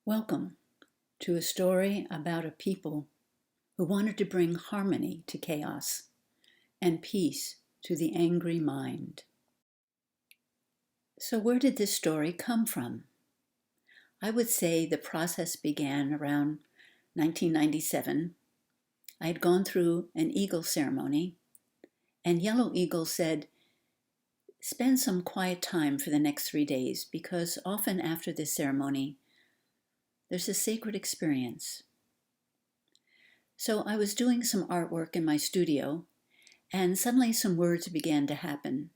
Welcome to a story about a people who wanted to bring harmony to chaos and peace to the angry mind. So, where did this story come from? I would say the process began around 1997. I had gone through an eagle ceremony, and Yellow Eagle said, "Spend some quiet time for the next 3 days, because often after this ceremony, there's a sacred experience." So I was doing some artwork in my studio, and suddenly some words began to happen,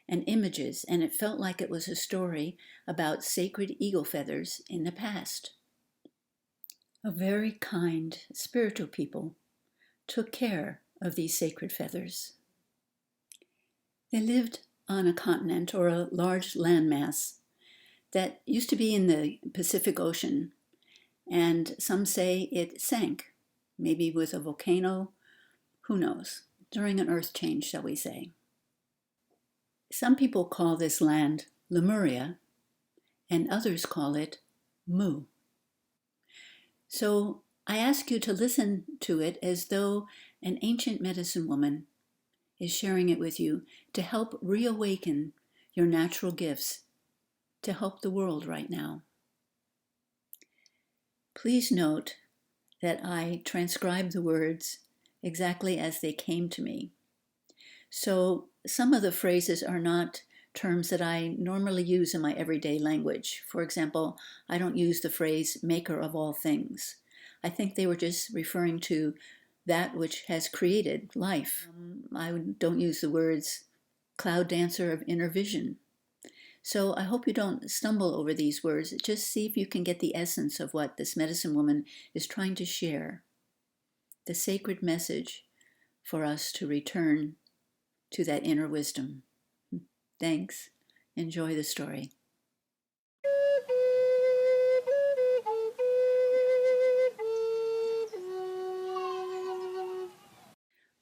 and images, and it felt like it was a story about sacred eagle feathers in the past. A very kind, spiritual people took care of these sacred feathers. They lived on a continent or a large landmass that used to be in the Pacific Ocean, and some say it sank, maybe with a volcano, who knows, during an earth change, shall we say. Some people call this land Lemuria, and others call it Mu. So I ask you to listen to it as though an ancient medicine woman is sharing it with you to help reawaken your natural gifts to help the world right now. Please note that I transcribed the words exactly as they came to me. So some of the phrases are not terms that I normally use in my everyday language. For example, I don't use the phrase maker of all things. I think they were just referring to that which has created life. I don't use the words cloud dancer of inner vision. So I hope you don't stumble over these words. Just see if you can get the essence of what this medicine woman is trying to share. The sacred message for us to return to that inner wisdom. Thanks. Enjoy the story.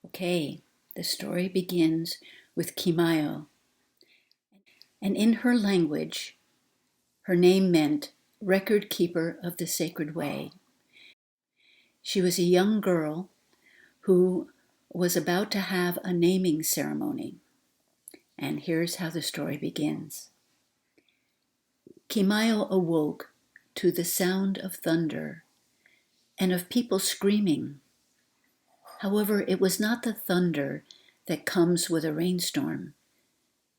Okay, the story begins with Kimayo. And in her language, her name meant record keeper of the sacred way. She was a young girl who was about to have a naming ceremony. And here's how the story begins. Kimayo awoke to the sound of thunder and of people screaming. However, it was not the thunder that comes with a rainstorm,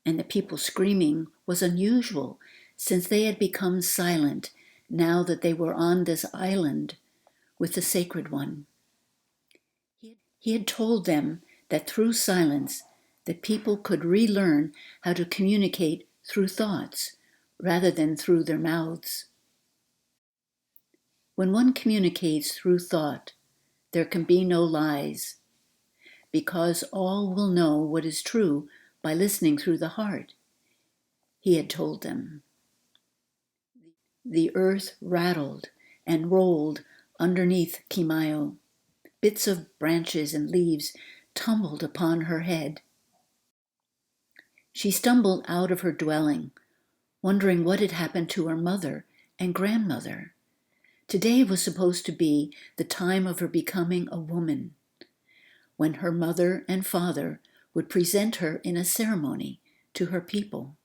and the people screaming was unusual since they had become silent now that they were on this island with the Sacred One. He had told them that through silence, the people could relearn how to communicate through thoughts rather than through their mouths. When one communicates through thought, there can be no lies, because all will know what is true by listening through the heart, he had told them. The earth rattled and rolled underneath Kimayo. Bits of branches and leaves tumbled upon her head. She stumbled out of her dwelling, wondering what had happened to her mother and grandmother. Today was supposed to be the time of her becoming a woman, when her mother and father would present her in a ceremony to her people.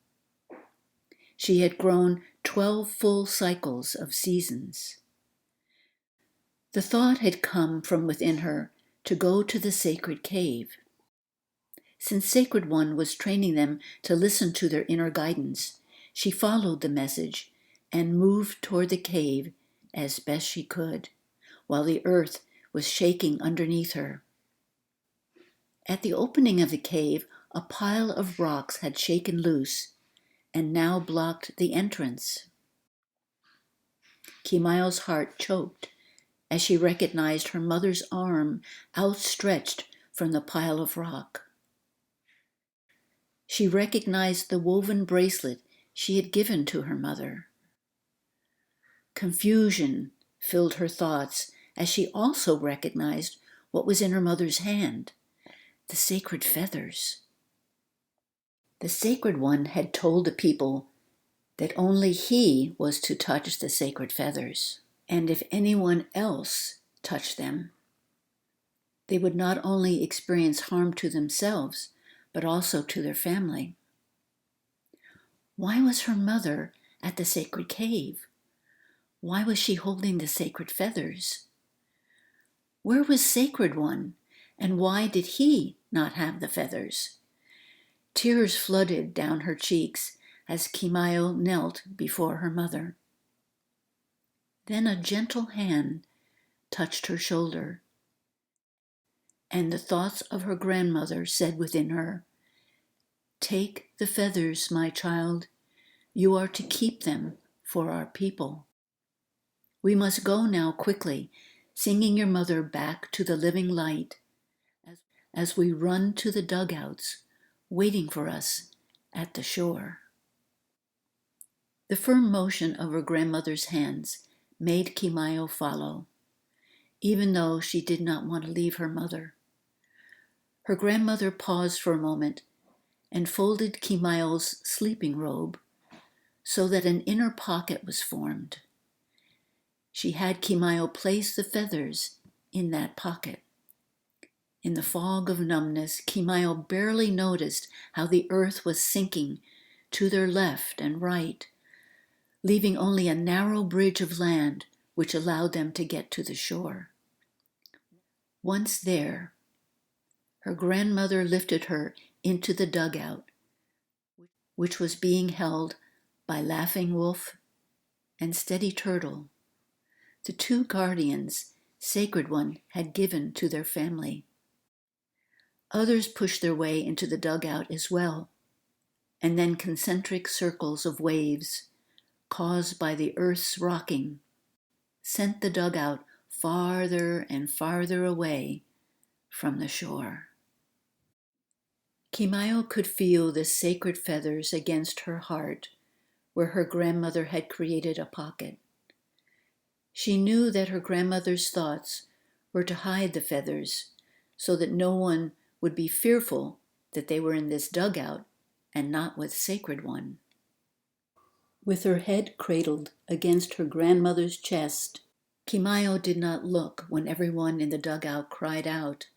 She had grown 12 full cycles of seasons. The thought had come from within her to go to the sacred cave. Since Sacred One was training them to listen to their inner guidance, she followed the message and moved toward the cave as best she could, while the earth was shaking underneath her. At the opening of the cave, a pile of rocks had shaken loose and now blocked the entrance. Kimayo's heart choked as she recognized her mother's arm outstretched from the pile of rock. She recognized the woven bracelet she had given to her mother. Confusion filled her thoughts as she also recognized what was in her mother's hand, the sacred feathers. The Sacred One had told the people that only he was to touch the sacred feathers. And if anyone else touched them, they would not only experience harm to themselves, but also to their family. Why was her mother at the sacred cave? Why was she holding the sacred feathers? Where was Sacred One, and why did he not have the feathers? Tears flooded down her cheeks as Kimayo knelt before her mother. Then a gentle hand touched her shoulder, and the thoughts of her grandmother said within her, "Take the feathers, my child. You are to keep them for our people. We must go now quickly, singing your mother back to the living light as we run to the dugouts, waiting for us at the shore." The firm motion of her grandmother's hands made Kimayo follow, even though she did not want to leave her mother. Her grandmother paused for a moment and folded Kimayo's sleeping robe so that an inner pocket was formed. She had Kimayo place the feathers in that pocket. In the fog of numbness, Kimayo barely noticed how the earth was sinking to their left and right, leaving only a narrow bridge of land which allowed them to get to the shore. Once there, her grandmother lifted her into the dugout, which was being held by Laughing Wolf and Steady Turtle, the two guardians Sacred One had given to their family. Others pushed their way into the dugout as well, and then concentric circles of waves, caused by the earth's rocking, sent the dugout farther and farther away from the shore. Kimayo could feel the sacred feathers against her heart, where her grandmother had created a pocket. She knew that her grandmother's thoughts were to hide the feathers so that no one would be fearful that they were in this dugout and not with Sacred One. With her head cradled against her grandmother's chest, Kimayo did not look when everyone in the dugout cried out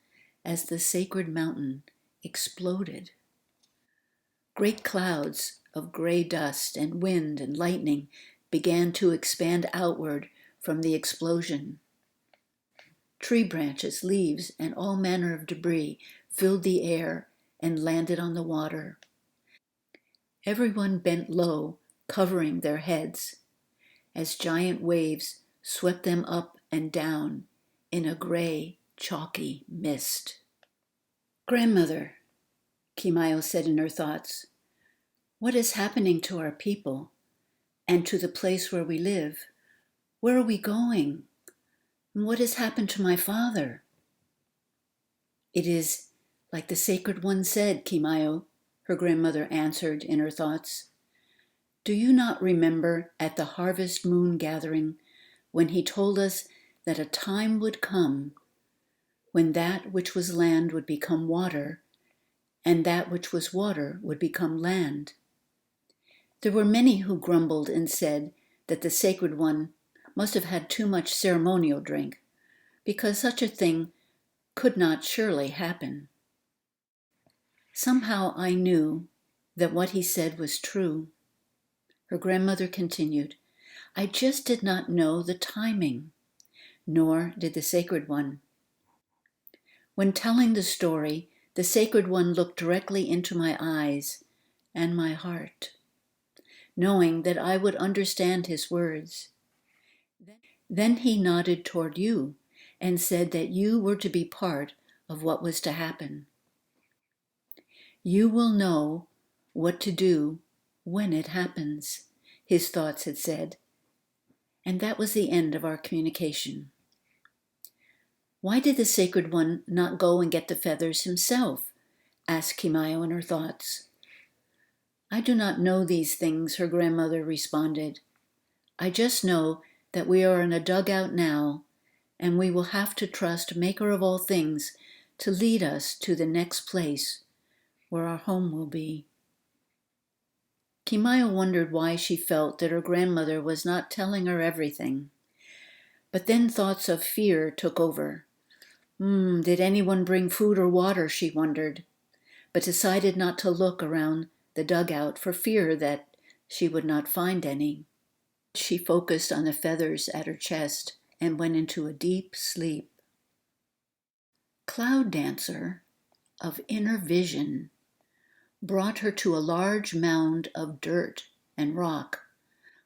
as the sacred mountain exploded. Great clouds of gray dust and wind and lightning began to expand outward from the explosion. Tree branches, leaves, and all manner of debris filled the air and landed on the water. Everyone bent low, covering their heads, as giant waves swept them up and down in a gray, chalky mist. "Grandmother," Kimayo said in her thoughts, "what is happening to our people and to the place where we live? Where are we going? And what has happened to my father?" "It is like the Sacred One said, Kimayo," her grandmother answered in her thoughts. "Do you not remember at the harvest moon gathering when he told us that a time would come when that which was land would become water and that which was water would become land? There were many who grumbled and said that the Sacred One must have had too much ceremonial drink, because such a thing could not surely happen. Somehow I knew that what he said was true." Her grandmother continued, "I just did not know the timing, nor did the Sacred One. When telling the story, the Sacred One looked directly into my eyes and my heart, knowing that I would understand his words. Then he nodded toward you and said that you were to be part of what was to happen. You will know what to do when it happens," his thoughts had said. And that was the end of our communication. "Why did the Sacred One not go and get the feathers himself?" asked Kimayo in her thoughts. "I do not know these things," her grandmother responded. "I just know that we are in a dugout now, and we will have to trust Maker of all things to lead us to the next place where our home will be." Kimayo wondered why she felt that her grandmother was not telling her everything. But then thoughts of fear took over. Did anyone bring food or water, she wondered, but decided not to look around the dugout for fear that she would not find any. She focused on the feathers at her chest and went into a deep sleep. Cloud Dancer of inner vision brought her to a large mound of dirt and rock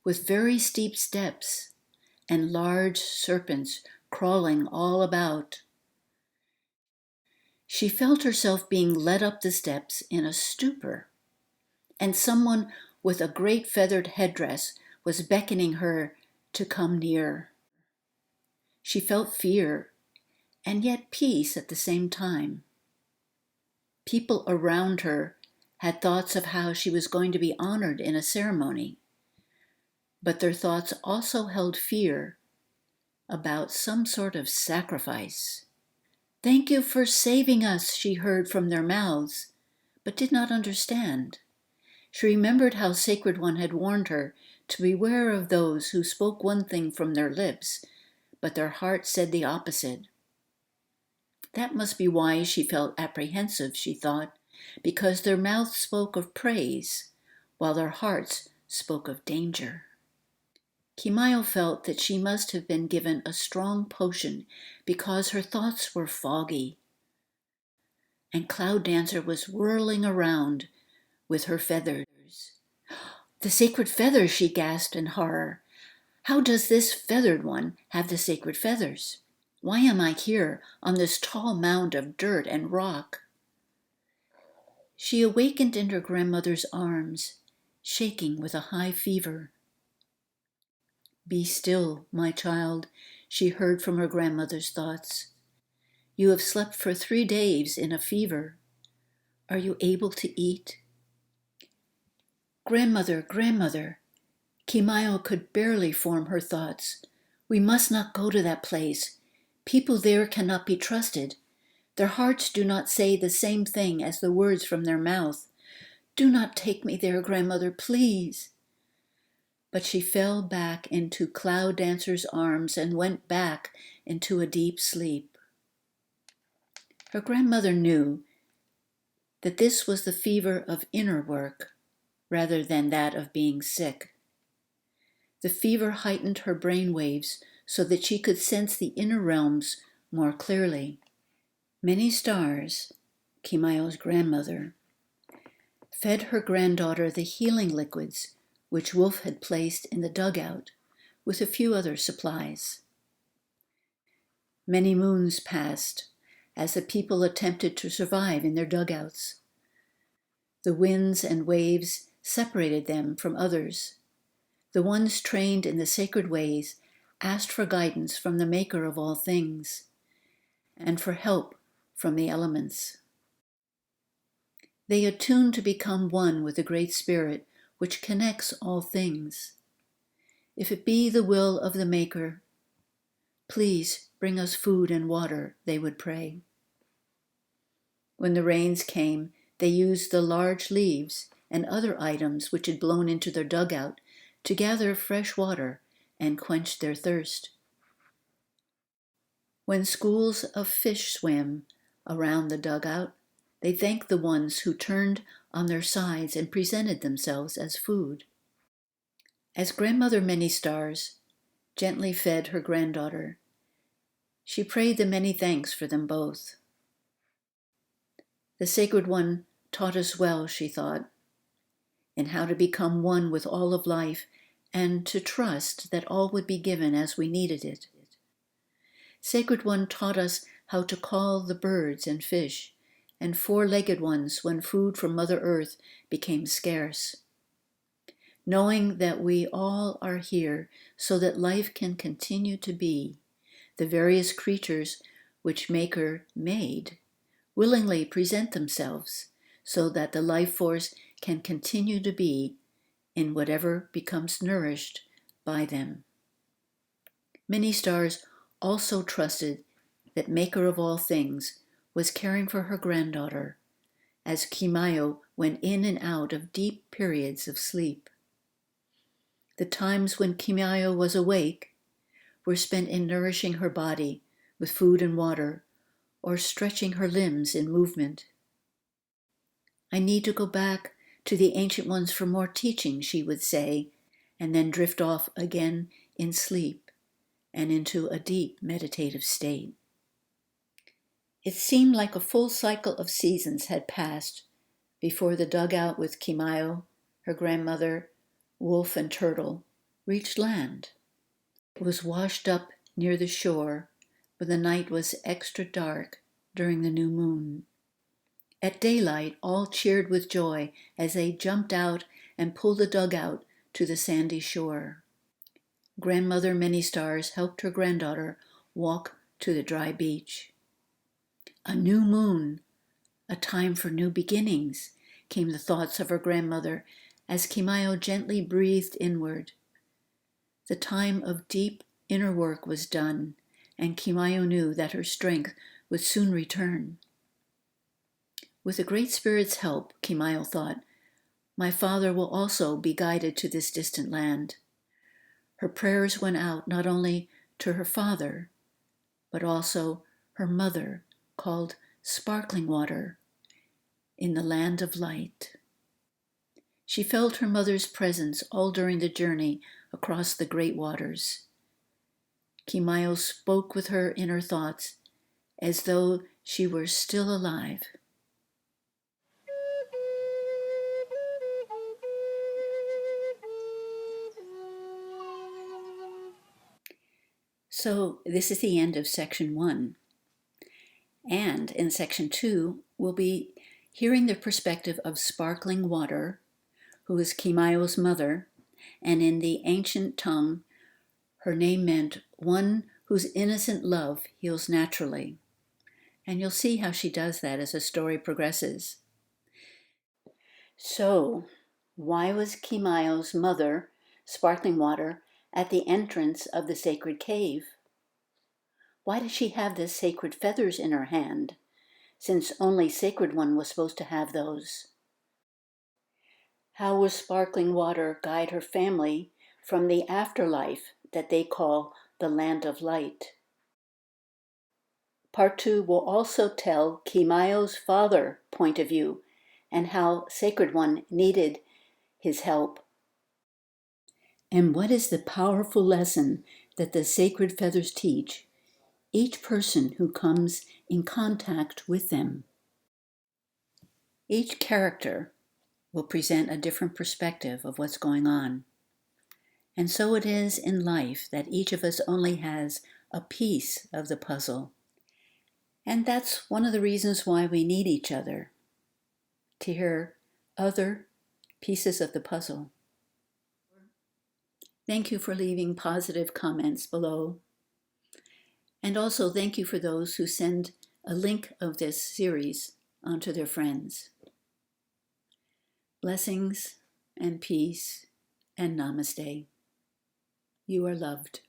with very steep steps and large serpents crawling all about. She felt herself being led up the steps in a stupor, and someone with a great feathered headdress was beckoning her to come near. She felt fear and yet peace at the same time. People around her had thoughts of how she was going to be honored in a ceremony, but their thoughts also held fear about some sort of sacrifice. "Thank you for saving us," she heard from their mouths, but did not understand. She remembered how Sacred One had warned her to beware of those who spoke one thing from their lips, but their heart said the opposite. That must be why she felt apprehensive, she thought, because their mouths spoke of praise, while their hearts spoke of danger. Kimayo felt that she must have been given a strong potion because her thoughts were foggy, and Cloud Dancer was whirling around with her feathers. "The sacred feathers," she gasped in horror. "How does this feathered one have the sacred feathers? Why am I here on this tall mound of dirt and rock?" She awakened in her grandmother's arms, shaking with a high fever. "Be still, my child," she heard from her grandmother's thoughts. "You have slept for 3 days in a fever. Are you able to eat?" "Grandmother, grandmother," Kimayo could barely form her thoughts. "We must not go to that place. People there cannot be trusted. Their hearts do not say the same thing as the words from their mouth. Do not take me there, grandmother, please." But she fell back into Cloud Dancer's arms and went back into a deep sleep. Her grandmother knew that this was the fever of inner work rather than that of being sick. The fever heightened her brain waves so that she could sense the inner realms more clearly. Many Stars, Kimayo's grandmother, fed her granddaughter the healing liquids which Wolf had placed in the dugout with a few other supplies. Many moons passed as the people attempted to survive in their dugouts. The winds and waves separated them from others. The ones trained in the sacred ways asked for guidance from the Maker of all things and for help from the elements. They attuned to become one with the Great Spirit which connects all things. "If it be the will of the Maker, please bring us food and water," they would pray. When the rains came, they used the large leaves and other items which had blown into their dugout to gather fresh water and quench their thirst. When schools of fish swam around the dugout, they thanked the ones who turned on their sides and presented themselves as food. As Grandmother Many Stars gently fed her granddaughter, she prayed the many thanks for them both. The Sacred One taught us well, she thought, in how to become one with all of life and to trust that all would be given as we needed it. Sacred One taught us how to call the birds and fish and four-legged ones when food from Mother Earth became scarce. Knowing that we all are here so that life can continue to be, the various creatures which Maker made willingly present themselves so that the life force can continue to be in whatever becomes nourished by them. Many Stars also trusted that Maker of all things was caring for her granddaughter, as Kimayo went in and out of deep periods of sleep. The times when Kimayo was awake were spent in nourishing her body with food and water, or stretching her limbs in movement. I need to go back to the ancient ones for more teaching, she would say, and then drift off again in sleep and into a deep meditative state. It seemed like a full cycle of seasons had passed before the dugout with Kimayo, her grandmother, wolf, and turtle reached land. It was washed up near the shore, but the night was extra dark during the new moon. At daylight, all cheered with joy as they jumped out and pulled the dugout to the sandy shore. Grandmother Many Stars helped her granddaughter walk to the dry beach. A new moon, a time for new beginnings, came the thoughts of her grandmother as Kimayo gently breathed inward. The time of deep inner work was done, and Kimayo knew that her strength would soon return. With the Great Spirit's help, Kimayo thought, my father will also be guided to this distant land. Her prayers went out not only to her father, but also her mother, called Sparkling Water, in the land of light. She felt her mother's presence all during the journey across the great waters. Kimayo spoke with her in her thoughts as though she were still alive. So this is the end of section 1. And in section 2, we'll be hearing the perspective of Sparkling Water, who is Kimayo's mother, and in the ancient tongue, her name meant one whose innocent love heals naturally. And you'll see how she does that as the story progresses. So, why was Kimayo's mother, Sparkling Water, at the entrance of the sacred cave? Why did she have the sacred feathers in her hand, since only Sacred One was supposed to have those? How will Sparkling Water guide her family from the afterlife that they call the Land of Light? Part 2 will also tell Kimayo's father point of view and how Sacred One needed his help. And what is the powerful lesson that the sacred feathers teach each person who comes in contact with them? Each character will present a different perspective of what's going on. And so it is in life that each of us only has a piece of the puzzle. And that's one of the reasons why we need each other, to hear other pieces of the puzzle. Thank you for leaving positive comments below. And also thank you for those who send a link of this series onto their friends. Blessings and peace and namaste. You are loved.